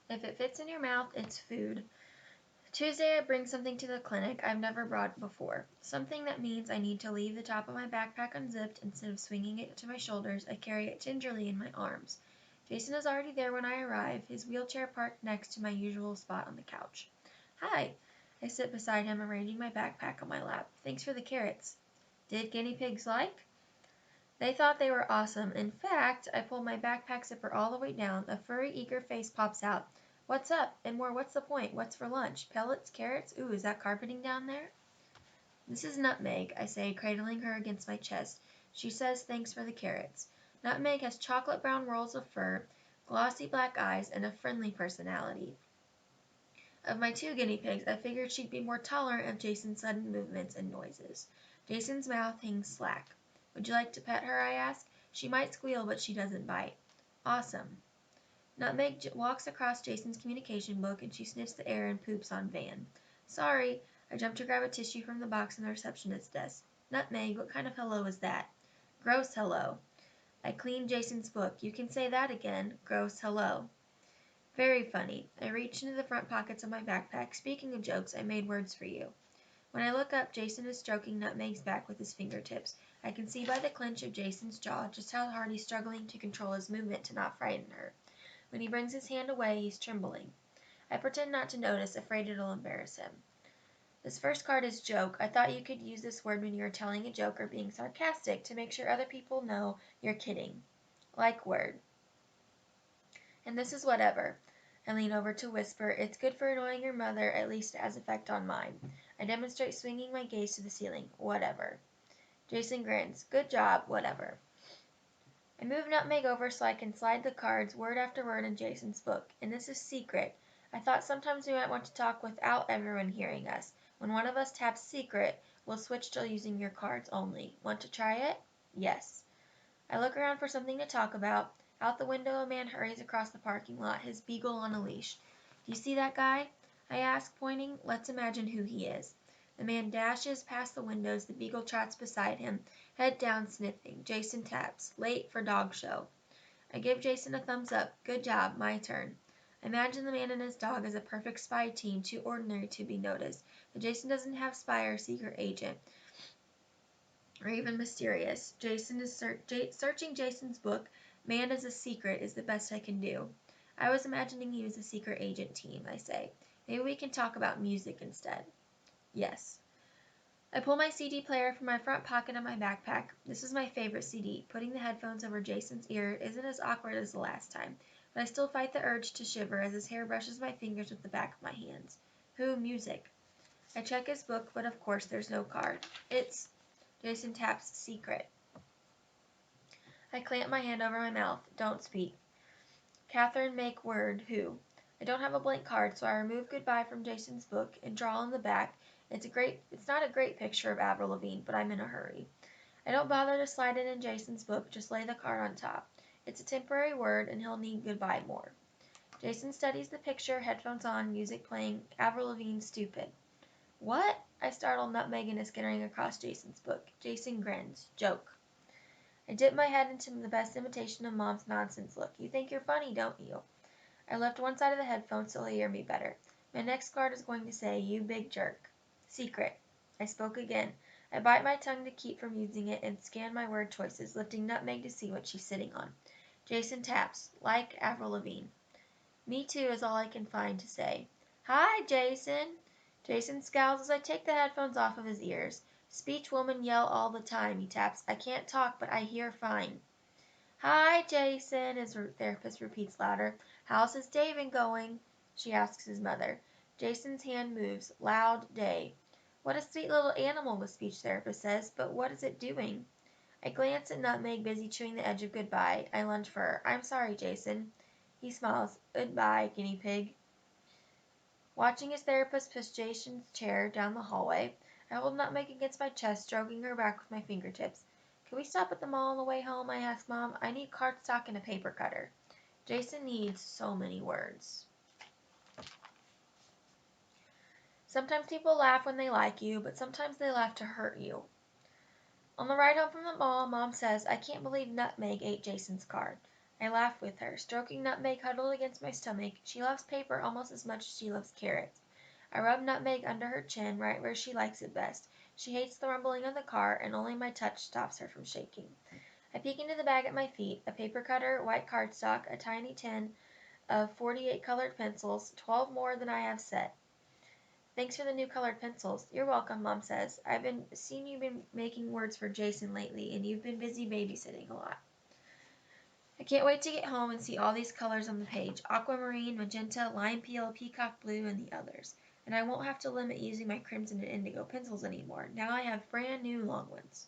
If it fits in your mouth, it's food. Tuesday, I bring something to the clinic I've never brought before. Something that means I need to leave the top of my backpack unzipped. Instead of swinging it to my shoulders, I carry it gingerly in my arms. Jason is already there when I arrive, his wheelchair parked next to my usual spot on the couch. Hi. I sit beside him, arranging my backpack on my lap. Thanks for the carrots. Did guinea pigs like? They thought they were awesome. In fact, I pull my backpack zipper all the way down. A furry, eager face pops out. What's up? And more, what's the point? What's for lunch? Pellets? Carrots? Ooh, is that carpeting down there? This is Nutmeg, I say, cradling her against my chest. She says thanks for the carrots. Nutmeg has chocolate brown rolls of fur, glossy black eyes, and a friendly personality. Of my two guinea pigs, I figured she'd be more tolerant of Jason's sudden movements and noises. Jason's mouth hangs slack. Would you like to pet her? I ask. She might squeal, but she doesn't bite. Awesome. Nutmeg walks across Jason's communication book and she sniffs the air and poops on Van. Sorry. I jump to grab a tissue from the box on the receptionist's desk. Nutmeg, what kind of hello is that? Gross hello. I clean Jason's book. You can say that again. Gross hello. Very funny. I reach into the front pockets of my backpack. Speaking of jokes, I made words for you. When I look up, Jason is stroking Nutmeg's back with his fingertips. I can see by the clench of Jason's jaw just how hard he's struggling to control his movement to not frighten her. When he brings his hand away, he's trembling. I pretend not to notice, afraid it'll embarrass him. This first card is joke. I thought you could use this word when you were telling a joke or being sarcastic to make sure other people know you're kidding. Like word. And this is whatever. I lean over to whisper, it's good for annoying your mother, at least it has effect on mine. I demonstrate swinging my gaze to the ceiling. Whatever. Jason grins. Good job. Whatever. I move Nutmeg over so I can slide the cards word after word in Jason's book. And this is secret. I thought sometimes we might want to talk without everyone hearing us. When one of us taps secret, we'll switch to using your cards only. Want to try it? Yes. I look around for something to talk about. Out the window, a man hurries across the parking lot, his beagle on a leash. Do you see that guy? I ask, pointing. Let's imagine who he is. The man dashes past the windows. The beagle trots beside him, head down, sniffing. Jason taps. Late for dog show. I give Jason a thumbs up. Good job. My turn. Imagine the man and his dog as a perfect spy team, too ordinary to be noticed. But Jason doesn't have spy or secret agent, or even mysterious. Jason is searching Jason's book. Man is a secret is the best I can do. I was imagining he was a secret agent team, I say. Maybe we can talk about music instead. Yes. I pull my CD player from my front pocket of my backpack. This is my favorite CD. Putting the headphones over Jason's ear isn't as awkward as the last time, but I still fight the urge to shiver as his hair brushes my fingers with the back of my hands. Who? Music. I check his book, but of course there's no card. It's... Jason taps secret. I clamp my hand over my mouth. Don't speak. Catherine, make word. Who? I don't have a blank card, so I remove goodbye from Jason's book and draw on the back. It's not a great picture of Avril Lavigne, but I'm in a hurry. I don't bother to slide it in Jason's book, just lay the card on top. It's a temporary word, and he'll need goodbye more. Jason studies the picture, headphones on, music playing. Avril Lavigne, stupid. What? I startle Nutmeg and is skittering across Jason's book. Jason grins. Joke. I dip my head into the best imitation of Mom's nonsense look. You think you're funny, don't you? I lift one side of the headphones so he'll hear me better. My next card is going to say, you big jerk. Secret. I spoke again. I bite my tongue to keep from using it and scan my word choices, lifting Nutmeg to see what she's sitting on. Jason taps. Like Avril Lavigne. Me too is all I can find to say. Hi, Jason. Jason scowls as I take the headphones off of his ears. Speech woman yell all the time, he taps. I can't talk, but I hear fine. Hi, Jason, his therapist repeats louder. How's his day been going? She asks his mother. Jason's hand moves. Loud day. What a sweet little animal, the speech therapist says, but what is it doing? I glance at Nutmeg, busy chewing the edge of goodbye. I lunge for her. I'm sorry, Jason. He smiles. Goodbye, guinea pig. Watching his therapist push Jason's chair down the hallway, I hold Nutmeg against my chest, stroking her back with my fingertips. Can we stop at the mall on the way home? I ask Mom. I need cardstock and a paper cutter. Jason needs so many words. Sometimes people laugh when they like you, but sometimes they laugh to hurt you. On the ride home from the mall, Mom says, I can't believe Nutmeg ate Jason's card. I laugh with her, stroking Nutmeg huddled against my stomach. She loves paper almost as much as she loves carrots. I rub Nutmeg under her chin, right where she likes it best. She hates the rumbling of the car, and only my touch stops her from shaking. I peek into the bag at my feet, a paper cutter, white cardstock, a tiny tin of 48 colored pencils, 12 more than I have set. Thanks for the new colored pencils. You're welcome, Mom says. I've been seeing you've been making words for Jason lately, and you've been busy babysitting a lot. I can't wait to get home and see all these colors on the page. Aquamarine, magenta, lime peel, peacock blue, and the others. And I won't have to limit using my crimson and indigo pencils anymore. Now I have brand new long ones.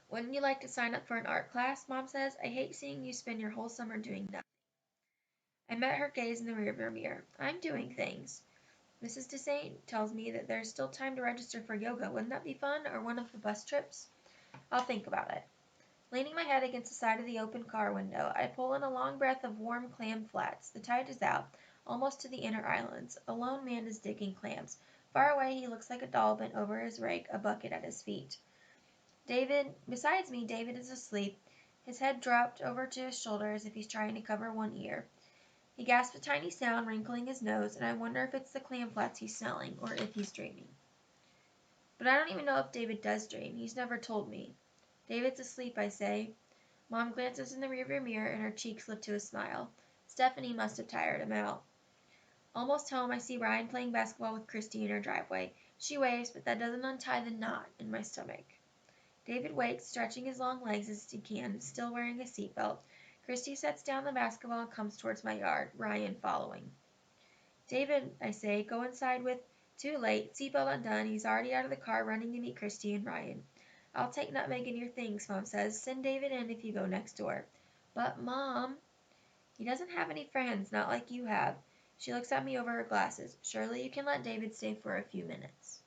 Wouldn't you like to sign up for an art class? Mom says. I hate seeing you spend your whole summer doing nothing. I met her gaze in the rearview mirror. I'm doing things. Mrs. Dessaint tells me that there's still time to register for yoga. Wouldn't that be fun? Or one of the bus trips? I'll think about it. Leaning my head against the side of the open car window, I pull in a long breath of warm clam flats. The tide is out, almost to the inner islands. A lone man is digging clams. Far away he looks like a doll bent over his rake, a bucket at his feet. Besides me, David is asleep, his head dropped over to his shoulder as if he's trying to cover one ear. He gasps a tiny sound, wrinkling his nose, and I wonder if it's the clam flats he's smelling, or if he's dreaming. But I don't even know if David does dream. He's never told me. David's asleep, I say. Mom glances in the rearview mirror, and her cheeks lift to a smile. Stephanie must have tired him out. Almost home, I see Ryan playing basketball with Christy in her driveway. She waves, but that doesn't untie the knot in my stomach. David wakes, stretching his long legs as he can, still wearing a seatbelt. Christy sets down the basketball and comes towards my yard, Ryan following. David, I say, go inside with... Too late. Seatbelt undone. He's already out of the car, running to meet Christy and Ryan. I'll take Nutmeg and your things, Mom says. Send David in if you go next door. But, Mom... He doesn't have any friends, not like you have. She looks at me over her glasses. Surely you can let David stay for a few minutes.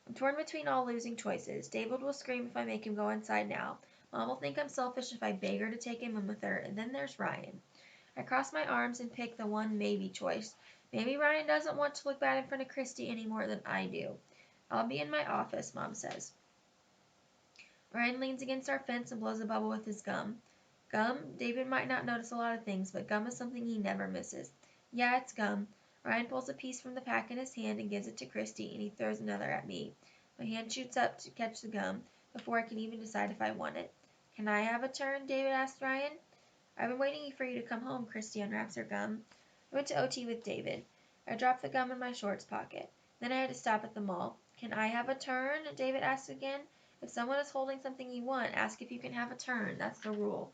I'm torn between all losing choices. David will scream if I make him go inside now. Mom will think I'm selfish if I beg her to take him in with her. And then there's Ryan. I cross my arms and pick the one maybe choice. Maybe Ryan doesn't want to look bad in front of Christy any more than I do. I'll be in my office, Mom says. Ryan leans against our fence and blows a bubble with his gum. Gum? David might not notice a lot of things, but gum is something he never misses. Yeah, it's gum. Ryan pulls a piece from the pack in his hand and gives it to Christy, and he throws another at me. My hand shoots up to catch the gum before I can even decide if I want it. Can I have a turn? David asks Ryan. I've been waiting for you to come home. Christy unwraps her gum. I went to OT with David. I dropped the gum in my shorts pocket. Then I had to stop at the mall. Can I have a turn? David asks again. If someone is holding something you want, ask if you can have a turn. That's the rule.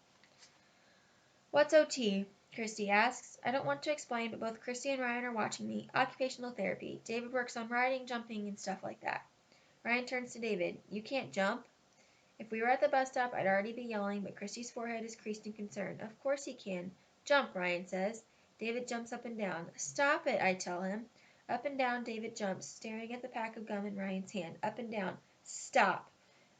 What's OT? Christy asks. I don't want to explain, but both Christy and Ryan are watching me. Occupational therapy. David works on riding, jumping, and stuff like that. Ryan turns to David. You can't jump? If we were at the bus stop, I'd already be yelling, but Christy's forehead is creased in concern. Of course he can. Jump, Ryan says. David jumps up and down. Stop it, I tell him. Up and down, David jumps, staring at the pack of gum in Ryan's hand. Up and down. Stop.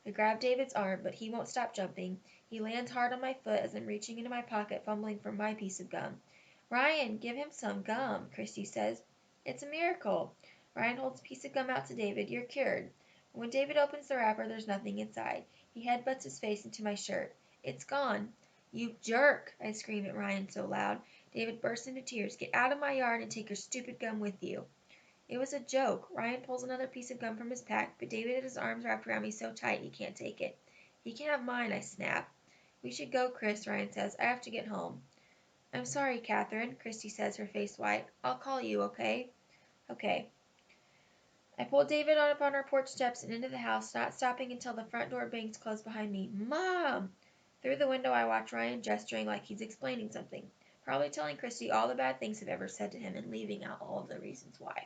I grab David's arm, but he won't stop jumping. He lands hard on my foot as I'm reaching into my pocket, fumbling for my piece of gum. Ryan, give him some gum, Christy says. It's a miracle. Ryan holds a piece of gum out to David. You're cured. When David opens the wrapper, there's nothing inside. He headbutts his face into my shirt. It's gone. You jerk, I scream at Ryan so loud. David bursts into tears. Get out of my yard and take your stupid gum with you. It was a joke. Ryan pulls another piece of gum from his pack, but David had his arms wrapped around me so tight he can't take it. He can have mine, I snap. We should go, Chris, Ryan says. I have to get home. I'm sorry, Catherine, Christy says, her face white. I'll call you, okay? Okay. I pulled David up on our porch steps and into the house, not stopping until the front door bangs closed behind me. Mom! Through the window, I watch Ryan gesturing like he's explaining something, probably telling Christy all the bad things I've ever said to him and leaving out all of the reasons why.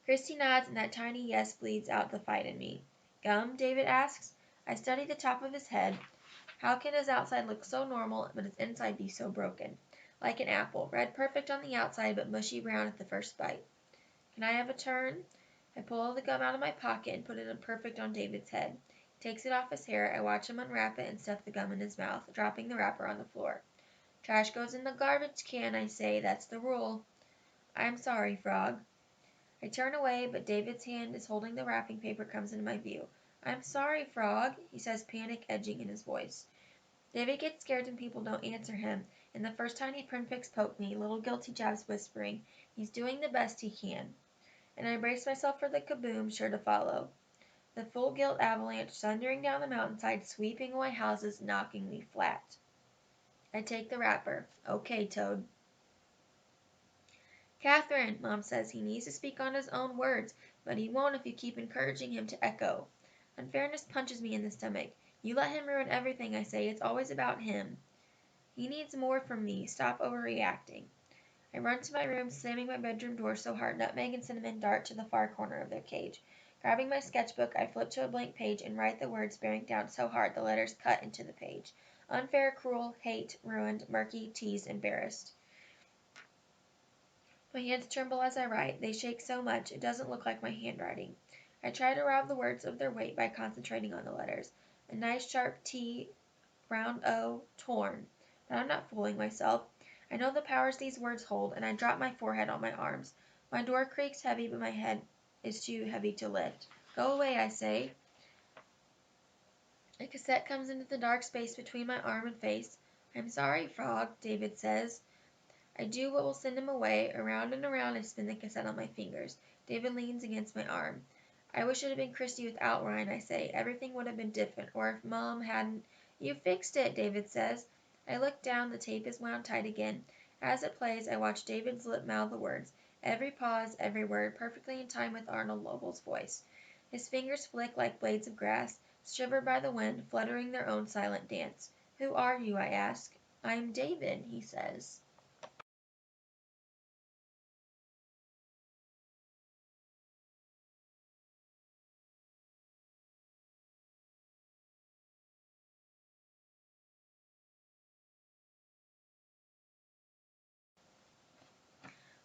Christy nods, and that tiny yes bleeds out the fight in me. Gum? David asks. I study the top of his head. How can his outside look so normal, but his inside be so broken? Like an apple, red perfect on the outside, but mushy brown at the first bite. Can I have a turn? I pull all the gum out of my pocket and put it in perfect on David's head. He takes it off his hair. I watch him unwrap it and stuff the gum in his mouth, dropping the wrapper on the floor. Trash goes in the garbage can, I say. That's the rule. I'm sorry, Frog. I turn away, but David's hand is holding the wrapping paper comes into my view. I'm sorry, Frog, he says, panic edging in his voice. David gets scared when people don't answer him, and the first tiny pinpricks poke me, little guilty jabs whispering, he's doing the best he can. And I brace myself for the kaboom sure to follow. The full guilt avalanche thundering down the mountainside, sweeping away houses, knocking me flat. I take the wrapper. Okay, Toad. Catherine, Mom says he needs to speak on his own words, but he won't if you keep encouraging him to echo. Unfairness punches me in the stomach. You let him ruin everything, I say. It's always about him. He needs more from me. Stop overreacting. I run to my room, slamming my bedroom door so hard Nutmeg and Cinnamon dart to the far corner of their cage. Grabbing my sketchbook, I flip to a blank page and write the words bearing down so hard the letters cut into the page. Unfair, cruel, hate, ruined, murky, teased, embarrassed. My hands tremble as I write. They shake so much it doesn't look like my handwriting. I try to rob the words of their weight by concentrating on the letters. A nice sharp T, round O, torn. But I'm not fooling myself. I know the powers these words hold, and I drop my forehead on my arms. My door creaks heavy, but my head is too heavy to lift. Go away, I say. A cassette comes into the dark space between my arm and face. I'm sorry, Frog, David says. I do what will send him away. Around and around I spin the cassette on my fingers. David leans against my arm. I wish it had been Christy without Ryan, I say. Everything would have been different. Or if Mom hadn't... You fixed it, David says. I look down. The tape is wound tight again. As it plays, I watch David's lip mouth the words. Every pause, every word, perfectly in time with Arnold Lobel's voice. His fingers flick like blades of grass, shivered by the wind, fluttering their own silent dance. Who are you, I ask. I'm David, he says.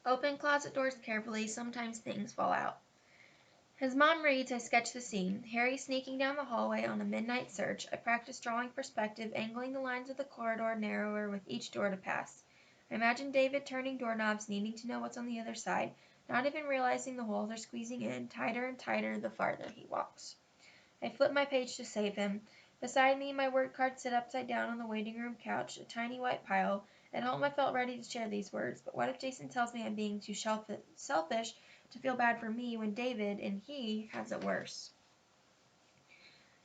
Open closet doors carefully, sometimes things fall out. As Mom reads, I sketch the scene. Harry sneaking down the hallway on a midnight search. I practice drawing perspective, angling the lines of the corridor narrower with each door to pass. I imagine David turning doorknobs, needing to know what's on the other side, not even realizing the holes are squeezing in, tighter and tighter the farther he walks. I flip my page to save him. Beside me, my word cards sit upside down on the waiting room couch, a tiny white pile. At home I felt ready to share these words, but what if Jason tells me I'm being too selfish to feel bad for me when David, and he, has it worse?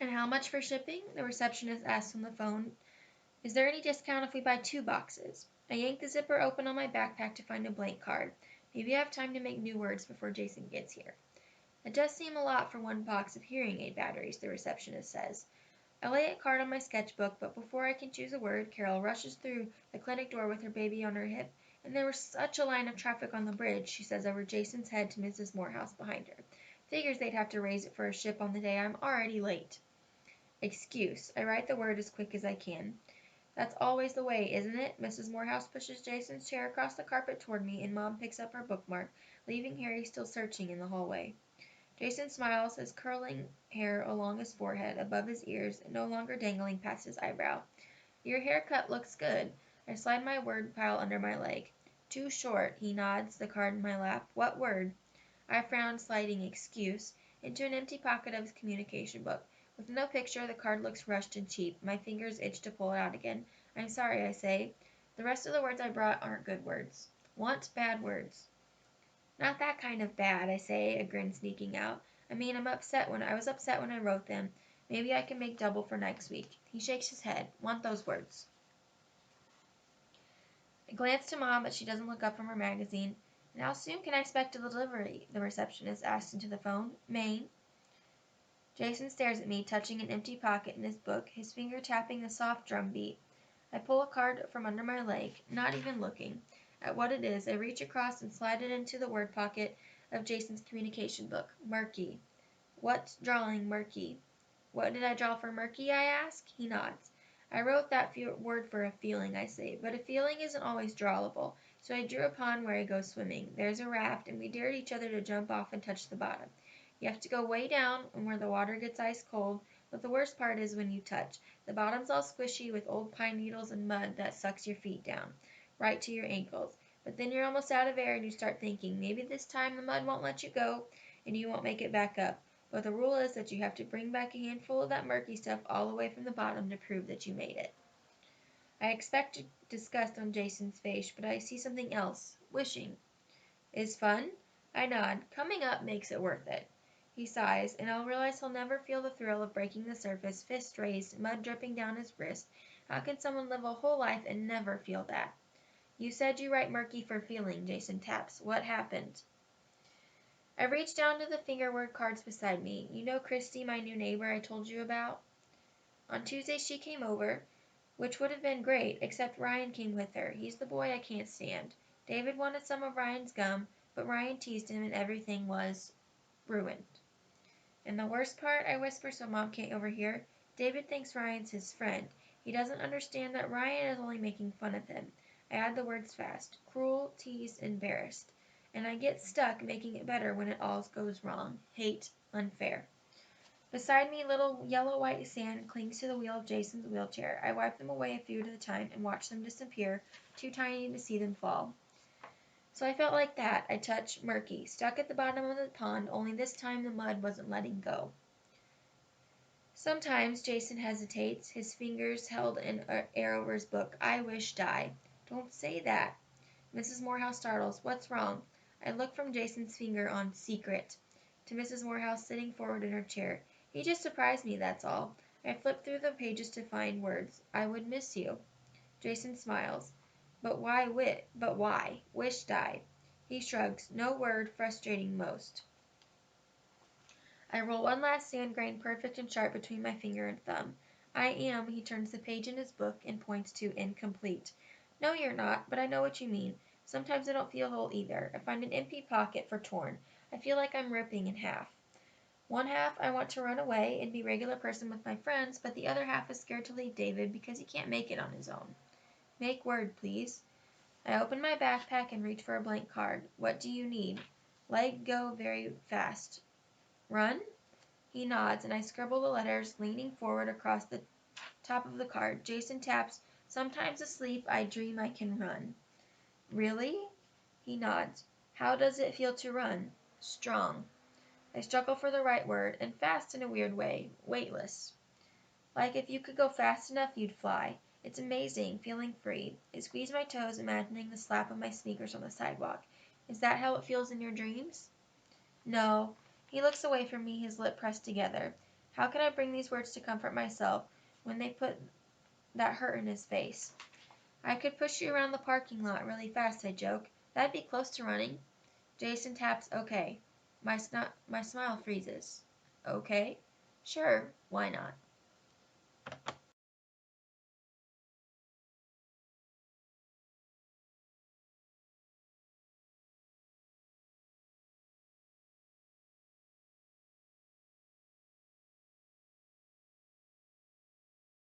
And how much for shipping? The receptionist asks on the phone. Is there any discount if we buy 2 boxes? I yank the zipper open on my backpack to find a blank card. Maybe I have time to make new words before Jason gets here. It does seem a lot for 1 box of hearing aid batteries, the receptionist says. I lay a card on my sketchbook, but before I can choose a word, Carol rushes through the clinic door with her baby on her hip. And there was such a line of traffic on the bridge, she says over Jason's head to Mrs. Morehouse behind her. Figures they'd have to raise it for a ship on the day I'm already late. Excuse. I write the word as quick as I can. That's always the way, isn't it? Mrs. Morehouse pushes Jason's chair across the carpet toward me, and Mom picks up her bookmark, leaving Harry still searching in the hallway. Jason smiles, his curling hair along his forehead, above his ears, no longer dangling past his eyebrow. Your haircut looks good. I slide my word pile under my leg. Too short, he nods, the card in my lap. What word? I frown, sliding excuse into an empty pocket of his communication book. With no picture, the card looks rushed and cheap. My fingers itch to pull it out again. I'm sorry, I say. The rest of the words I brought aren't good words. Want bad words. Not that kind of bad, I say, a grin sneaking out. I mean, I was upset when I wrote them. Maybe I can make double for next week. He shakes his head. Want those words. I glance to Mom, but she doesn't look up from her magazine. And how soon can I expect a delivery? The receptionist asked into the phone. Maine. Jason stares at me, touching an empty pocket in his book, his finger tapping the soft drum beat. I pull a card from under my leg, not even looking at what it is. I reach across and slide it into the word pocket of Jason's communication book. Murky. What's drawing murky? What did I draw for murky, I ask? He nods. I wrote that word for a feeling, I say, but a feeling isn't always drawable, so I drew a pond where I go swimming. There's a raft, and we dared each other to jump off and touch the bottom. You have to go way down and where the water gets ice cold, but the worst part is when you touch. The bottom's all squishy with old pine needles and mud that sucks your feet down, right to your ankles. But then you're almost out of air and you start thinking, maybe this time the mud won't let you go and you won't make it back up. But the rule is that you have to bring back a handful of that murky stuff all the way from the bottom to prove that you made it. I expect disgust on Jason's face, but I see something else. Wishing. Is fun? I nod. Coming up makes it worth it. He sighs, and I'll realize he'll never feel the thrill of breaking the surface, fist raised, mud dripping down his wrist. How can someone live a whole life and never feel that? You said you write murky for feeling, Jason taps. What happened? I reach down to the fingerword cards beside me. You know Christy, my new neighbor I told you about? On Tuesday she came over, which would have been great, except Ryan came with her. He's the boy I can't stand. David wanted some of Ryan's gum, but Ryan teased him and everything was ruined. And the worst part, I whisper so Mom can't overhear, David thinks Ryan's his friend. He doesn't understand that Ryan is only making fun of him. I add the words fast. Cruel, teased, embarrassed. And I get stuck making it better when it all goes wrong. Hate, unfair. Beside me, little yellow-white sand clings to the wheel of Jason's wheelchair. I wipe them away a few at a time and watch them disappear, too tiny to see them fall. So I felt like that. I touched murky, stuck at the bottom of the pond, only this time the mud wasn't letting go. Sometimes Jason hesitates, his fingers held an Arrowverse book. I wish die. Don't say that. Mrs. Morehouse startles. What's wrong? I look from Jason's finger on secret to Mrs. Morehouse sitting forward in her chair. He just surprised me, that's all. I flip through the pages to find words. I would miss you. Jason smiles. But why? Wish die. He shrugs. No word, frustrating most. I roll one last sand grain perfect and sharp between my finger and thumb. I am, he turns the page in his book and points to incomplete. No, you're not, but I know what you mean. Sometimes I don't feel whole either. I find an empty pocket for torn. I feel like I'm ripping in half. One half I want to run away and be a regular person with my friends, but the other half is scared to leave David because he can't make it on his own. Make word, please. I open my backpack and reach for a blank card. What do you need? Leg go very fast. Run? He nods, and I scribble the letters, leaning forward across the top of the card. Jason taps. Sometimes asleep, I dream I can run. Really? He nods. How does it feel to run? Strong. I struggle for the right word, and fast in a weird way. Weightless. Like if you could go fast enough, you'd fly. It's amazing, feeling free. I squeeze my toes, imagining the slap of my sneakers on the sidewalk. Is that how it feels in your dreams? No. He looks away from me, his lip pressed together. How can I bring these words to comfort myself when they put that hurt in his face? I could push you around the parking lot really fast, I joke. That'd be close to running. Jason taps okay. My smile freezes. Okay? Sure, why not?